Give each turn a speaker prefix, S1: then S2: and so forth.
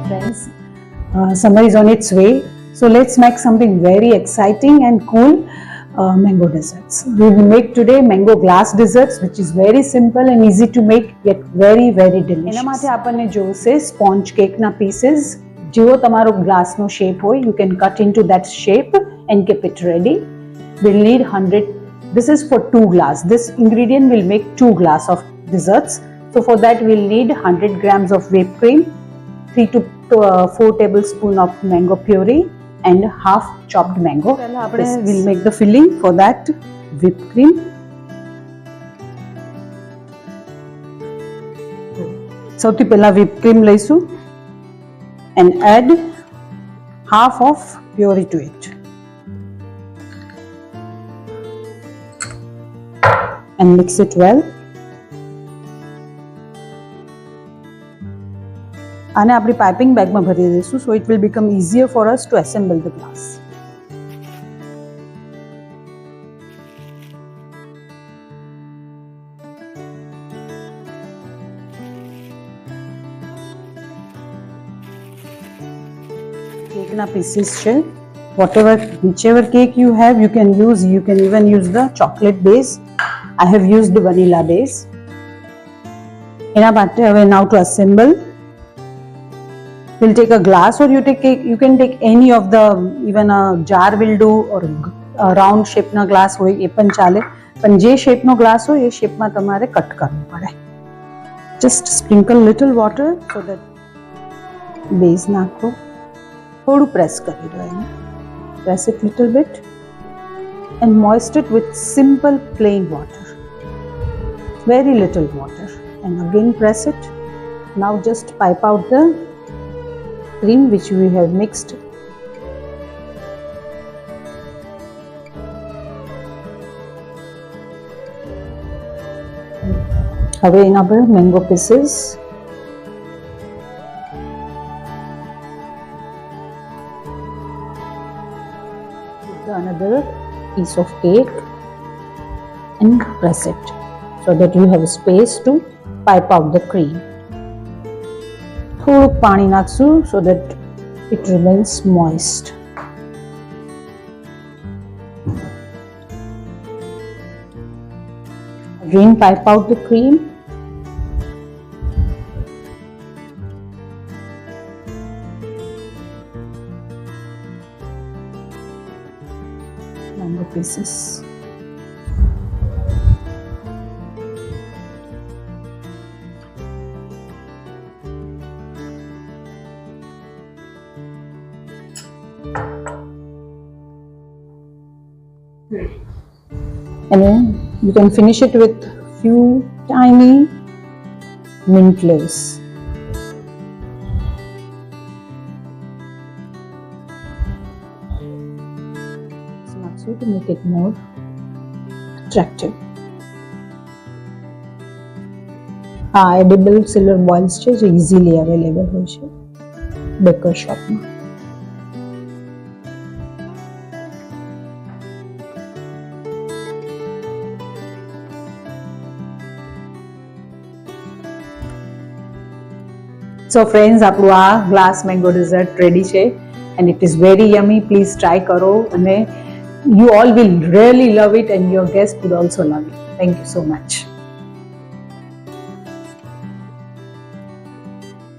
S1: friends. Summer is on its way, so let's make something very exciting and cool. Mango desserts. We will make today mango glass desserts, which is very simple and easy to make, yet very delicious. એના માટે આપણને જોશે sponge કેકના pieces. જેવો તમારો ગ્લાસનો shape હોય, you can cut into that shape and keep it ready. We'll need 100. This is for 2 glass. This ingredient will make 2 glass of desserts. So for that we'll need 100 grams of whipped cream, 3 to 4 tablespoons of mango puree, and half chopped mango. We'll make the filling. For that, whipped cream, સૌથી પહેલા whipped cream લઈશું and add half of puree to it and mix it well. આને આપણી piping બેગમાં ભરી દઈશું, so it will become easier for us to assemble the glass. કેકના pieces છે, whichever cake you have, you can even use the chocolate base. I have used the vanilla base. એના માટે હવે now to assemble, we'll take a glass, or you can take any of the, even a jar will do, or a round shape na glass હોય એ પણ ચાલે, પણ જે shape નો glass હોય એ shape માં તમારે કટ કરવું પડે. Just sprinkle little water so that base નાખો, થોડું press કરી દો એને, press it little bit and moist it with simple plain water, very little water, and again press it. Now just pipe out the cream which we have mixed. હવે એના પર mango pieces, another piece of cake and press it so that you have space to pipe out the cream. થોડુંક પાણી નાખશું so that it remains moist. Again pipe out the cream. Mango pieces. And then you can finish it with few tiny mint leaves. So to make it more attractive. Edible silver balls છે જે easily available હોય છે baker shop માં. So friends, આપણું આ glass mango dessert ready છે and it is very yummy. Please try કરો અને you all will really love it and your guests would also love it. Thank you so much.